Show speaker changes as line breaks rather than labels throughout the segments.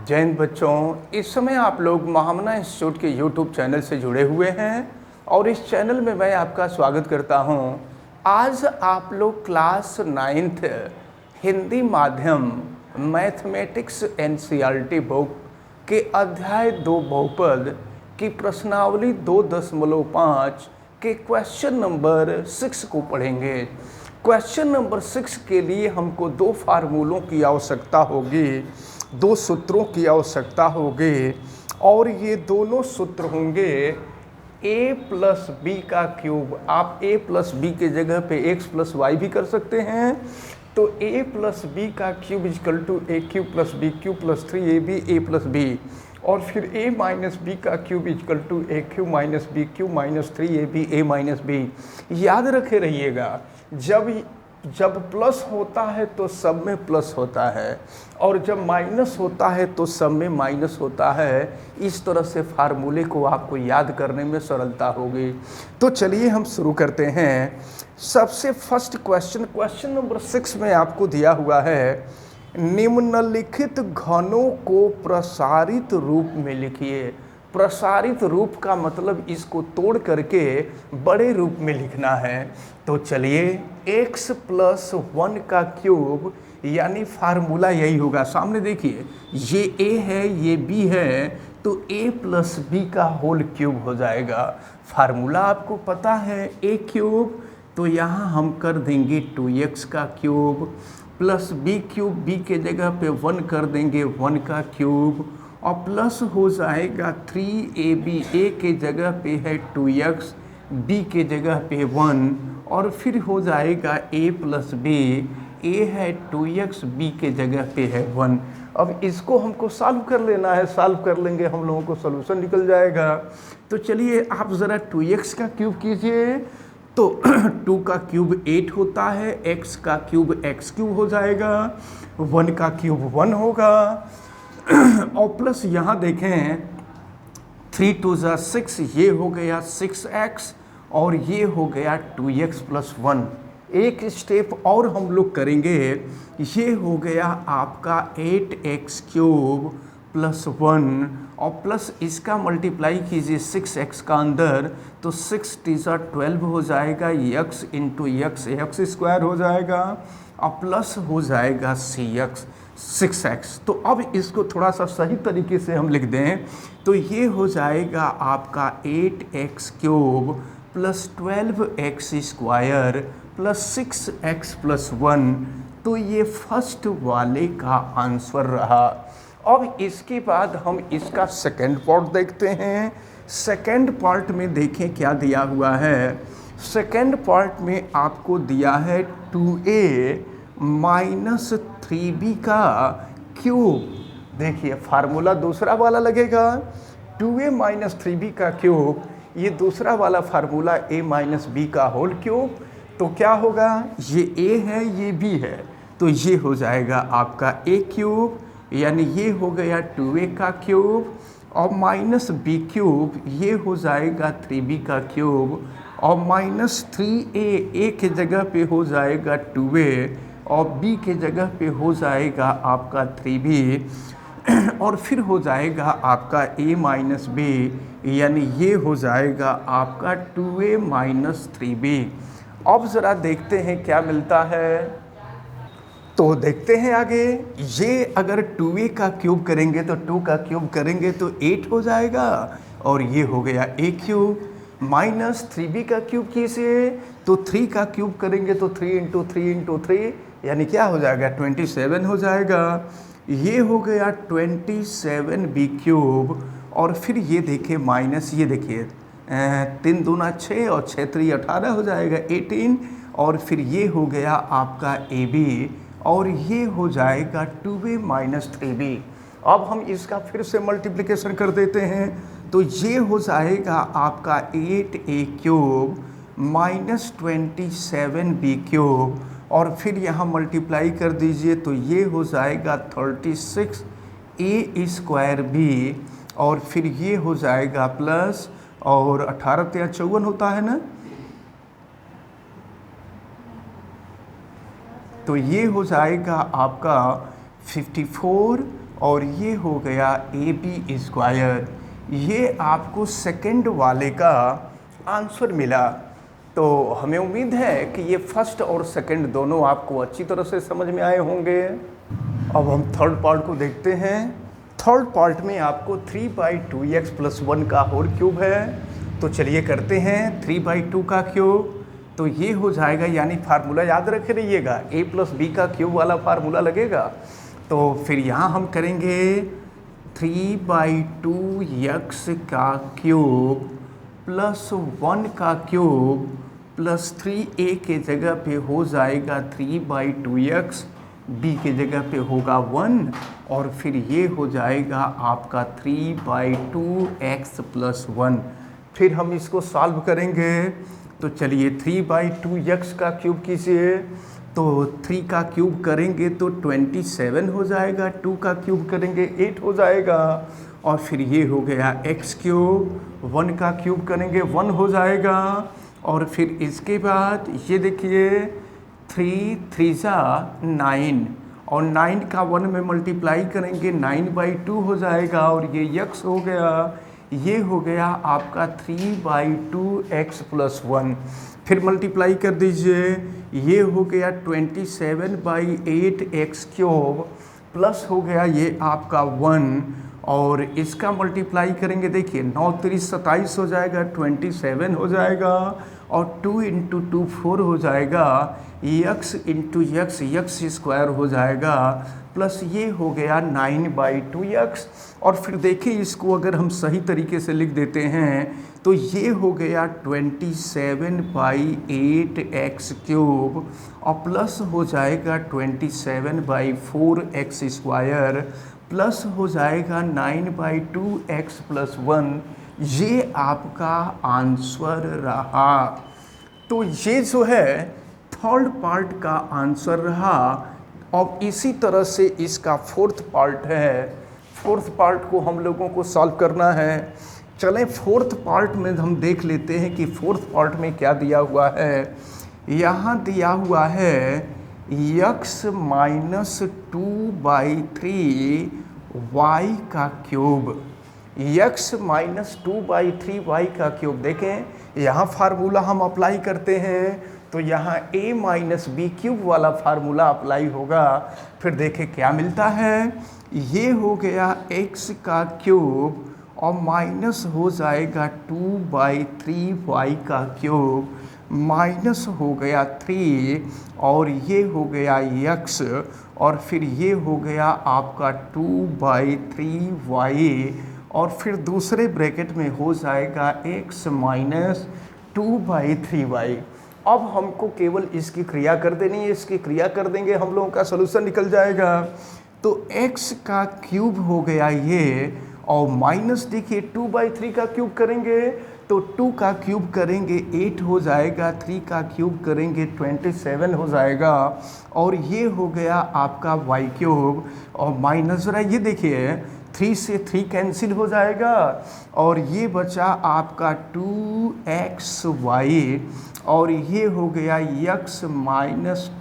जय हिंद बच्चों। इस समय आप लोग महामना इंस्टीट्यूट के यूट्यूब चैनल से जुड़े हुए हैं और इस चैनल में मैं आपका स्वागत करता हूं। आज आप लोग क्लास 9th हिंदी माध्यम मैथमेटिक्स एनसीईआरटी बुक के अध्याय 2 बहुपद की प्रश्नावली 2.5 के क्वेश्चन नंबर 6 को पढ़ेंगे। क्वेश्चन नंबर 6 के लिए हमको 2 फार्मूलों की आवश्यकता होगी, 2 सूत्रों की आवश्यकता होगी और ये दोनों सूत्र होंगे a प्लस बी का क्यूब। आप a प्लस बी के जगह पे x प्लस वाई भी कर सकते हैं। तो a प्लस बी का cube is equal to A cube plus B cube plus 3ab a plus B, और फिर a माइनस बी का cube is equal to A cube minus B cube minus 3ab a minus B. याद रखे रहिएगा, जब plus होता है तो सब में प्लस होता है और जब माइनस होता है तो सब में माइनस होता है। इस तरह से फार्मूले को आपको याद करने में सरलता होगी। तो चलिए हम शुरू करते हैं। सबसे फर्स्ट क्वेश्चन नंबर 6 में आपको दिया हुआ है, निम्नलिखित घनों को प्रसारित रूप में लिखिए। प्रसारित रूप का मतलब इसको तोड़ करके बड़े रूप में लिखना है। तो चलिए x प्लस 1 का क्यूब, यानी फार्मूला यही होगा। सामने देखिए, ये a है ये b है, तो a प्लस बी का होल क्यूब हो जाएगा। फार्मूला आपको पता है a क्यूब, तो यहाँ हम कर देंगे 2x का cube plus b cube, b के जगह पे 1 कर देंगे 1 का क्यूब, और प्लस हो जाएगा 3ab, a के जगह पे है 2x, b के जगह पे 1, और फिर हो जाएगा a प्लस बी, a है 2x, b के जगह पे है 1। अब इसको हमको सॉल्व कर लेना है, सॉल्व कर लेंगे हम लोगों को सोल्यूशन निकल जाएगा। तो चलिए आप ज़रा 2x का क्यूब कीजिए, तो 2 का क्यूब 8 होता है, x का क्यूब x क्यूब हो जाएगा, 1 का क्यूब 1 होगा, और प्लस यहाँ देखें 3 2 6, ये हो गया 6x और ये हो गया 2x प्लस 1। एक स्टेप और हम लोग करेंगे, ये हो गया आपका 8x क्यूब प्लस 1, और प्लस इसका मल्टीप्लाई कीजिए 6x का अंदर, तो 6 3 12 हो जाएगा, x इंटू x स्क्वायर हो जाएगा, और प्लस हो जाएगा cx 6x। तो अब इसको थोड़ा सा सही तरीके से हम लिख दें, तो ये हो जाएगा आपका 8x cube plus 12x square plus 6x plus 1। तो ये फर्स्ट वाले का आंसर रहा। अब इसके बाद हम इसका सेकंड पार्ट देखते हैं। सेकंड पार्ट में देखें क्या दिया हुआ है। सेकंड पार्ट में आपको दिया है 2a माइनस 3b का क्यूब। देखिए फार्मूला दूसरा वाला लगेगा, 2a माइनस 3b का क्यूब, ये दूसरा वाला फार्मूला a माइनस बी का होल क्यूब। तो क्या होगा, ये a है ये b है, तो ये हो जाएगा आपका a क्यूब, यानी ये हो गया 2a का क्यूब, और माइनस बी क्यूब, ये हो जाएगा 3b का क्यूब, और माइनस 3a के जगह पे हो जाएगा 2a, और b के जगह पे हो जाएगा आपका 3b, और फिर हो जाएगा आपका a माइनस बी, यानी ये हो जाएगा आपका 2a माइनस 3b। अब ज़रा देखते हैं क्या मिलता है। तो देखते हैं आगे, ये अगर 2a का क्यूब करेंगे तो 2 का क्यूब करेंगे तो 8 हो जाएगा, और ये हो गया a क्यूब, माइनस 3b का क्यूब कीजिए तो 3 का क्यूब करेंगे तो 3 इंटू 3 इंटू 3, यानी क्या हो जाएगा 27 हो जाएगा। ये हो गया 27b क्यूब, और फिर ये देखिए माइनस, ये देखिए 3 दूना 6 और 6 3 18 हो जाएगा 18, और फिर ये हो गया आपका ab, और ये हो जाएगा 2a माइनस 3b। अब हम इसका फिर से मल्टीप्लिकेशन कर देते हैं, तो ये हो जाएगा आपका 8a cube minus 27b cube, और फिर यहाँ मल्टीप्लाई कर दीजिए तो ये हो जाएगा 36a स्क्वायर b, और फिर ये हो जाएगा प्लस, और 18 × 54 होता है ना, तो ये हो जाएगा आपका 54 और ये हो गया AB स्क्वायर। ये आपको सेकंड वाले का आंसर मिला। तो हमें उम्मीद है कि ये फर्स्ट और सेकंड दोनों आपको अच्छी तरह से समझ में आए होंगे। अब हम थर्ड पार्ट को देखते हैं। थर्ड पार्ट में आपको 3/2x + 1 का होल क्यूब है। तो चलिए करते हैं 3/2 का क्यूब। तो ये हो जाएगा, यानी फार्मूला याद रखे रहिएगा, a + b का क्यूब वाला फार्मूला लगेगा। तो फिर यहाँ हम करेंगे 3/2x का क्यूब + 1 का क्यूब + 3a के जगह पे हो जाएगा 3/2x, b के जगह पे होगा 1, और फिर ये हो जाएगा आपका 3/2x + 1। फिर हम इसको सॉल्व करेंगे। तो चलिए 3/2x का क्यूब कीजिए। तो 3 का क्यूब करेंगे तो 27 हो जाएगा, 2 का क्यूब करेंगे 8 हो जाएगा, और फिर ये हो गया x³। 1 का क्यूब करेंगे 1 हो जाएगा, और फिर इसके बाद ये देखिए 3 3 9, और 9 का 1 में मल्टीप्लाई करेंगे 9/2 हो जाएगा, और ये x हो गया। ये हो गया आपका 3/2x + 1। फिर मल्टीप्लाई कर दीजिए, ये हो गया 27/8x³ प्लस हो गया ये आपका 1, और इसका मल्टीप्लाई करेंगे, देखिए 9 3 27 हो जाएगा, 27 हो जाएगा, और 2 × 2 4 हो जाएगा, x × x² हो जाएगा, प्लस ये हो गया 9/2x। और फिर देखिए इसको अगर हम सही तरीके से लिख देते हैं तो ये हो गया 27/8x³ और प्लस हो जाएगा 27/4x² प्लस हो जाएगा 9/2x + 1। ये आपका आंसर रहा। तो ये जो है थर्ड पार्ट का आंसर रहा। अब इसी तरह से इसका फोर्थ पार्ट है। फोर्थ पार्ट को हम लोगों को सॉल्व करना है। चलें फोर्थ पार्ट में हम देख लेते हैं कि फोर्थ पार्ट में क्या दिया हुआ है। यहाँ दिया हुआ है x - 2/3 y का क्यूब। x - 2/3 y का क्यूब। देखें यहाँ फार्मूला हम अप्लाई करते हैं तो यहाँ a - b³ वाला फार्मूला अप्लाई होगा। फिर देखें क्या मिलता है। ये हो गया x का क्यूब और माइनस हो जाएगा 2/3 y का क्यूब, माइनस हो गया 3 और ये हो गया x और फिर ये हो गया आपका 2/3y और फिर दूसरे ब्रैकेट में हो जाएगा x - 2/3y। अब हमको केवल इसकी क्रिया कर देनी है। इसकी क्रिया कर देंगे हम लोगों का सलूशन निकल जाएगा। तो x का क्यूब हो गया ये और माइनस देखिए 2/3 का क्यूब करेंगे तो 2 का क्यूब करेंगे 8 हो जाएगा, 3 का क्यूब करेंगे 27 हो जाएगा और ये हो गया आपका y³ और माइनस जरा ये देखिए 3 से 3 कैंसिल हो जाएगा और ये बचा आपका 2xy और ये हो गया x -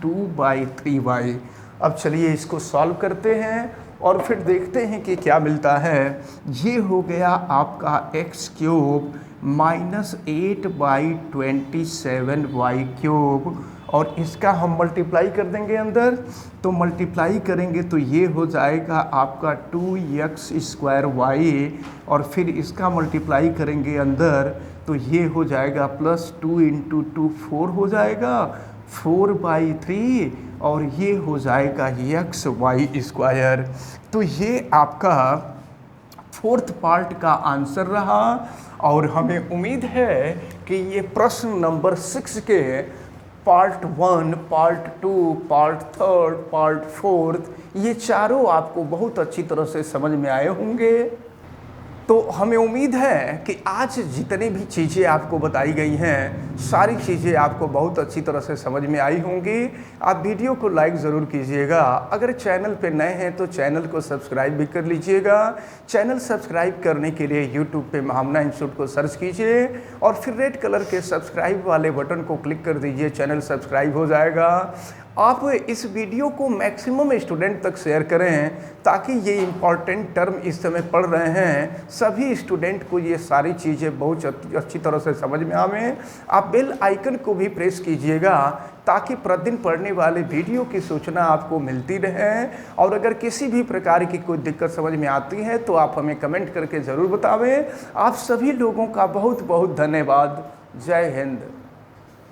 2/3y। अब चलिए इसको सॉल्व करते हैं और फिर देखते हैं कि क्या मिलता है। ये हो गया आपका x³ -8/27y³ और इसका हम मल्टीप्लाई कर देंगे अंदर। तो मल्टीप्लाई करेंगे तो ये हो जाएगा आपका 2x² और फिर इसका मल्टीप्लाई करेंगे अंदर तो ये हो जाएगा प्लस 2 × 2 4 हो जाएगा 4/3 और ये हो जाएगा xy²। तो ये आपका फोर्थ पार्ट का आंसर रहा और हमें उम्मीद है कि ये प्रश्न नंबर 6 के पार्ट 1, पार्ट 2, पार्ट 3, पार्ट 4 ये चारों आपको बहुत अच्छी तरह से समझ में आए होंगे। तो हमें उम्मीद है कि आज जितनी भी चीज़ें आपको बताई गई हैं सारी चीज़ें आपको बहुत अच्छी तरह से समझ में आई होंगी। आप वीडियो को लाइक ज़रूर कीजिएगा। अगर चैनल पे नए हैं तो चैनल को सब्सक्राइब भी कर लीजिएगा। चैनल सब्सक्राइब करने के लिए यूट्यूब पे महामना इंस्टीट्यूट को सर्च कीजिए और फिर रेड कलर के सब्सक्राइब वाले बटन को क्लिक कर दीजिए। चैनल सब्सक्राइब हो जाएगा। आप इस वीडियो को मैक्सिमम स्टूडेंट तक शेयर करें ताकि ये इम्पॉर्टेंट टर्म इस समय पढ़ रहे हैं सभी स्टूडेंट को ये सारी चीज़ें बहुत अच्छी तरह से समझ में आवें। आप बेल आइकन को भी प्रेस कीजिएगा ताकि प्रतिदिन पढ़ने वाले वीडियो की सूचना आपको मिलती रहे। और अगर किसी भी प्रकार की कोई दिक्कत समझ में आती है तो आप हमें कमेंट करके ज़रूर बतावें। आप सभी लोगों का बहुत बहुत धन्यवाद। जय हिंद।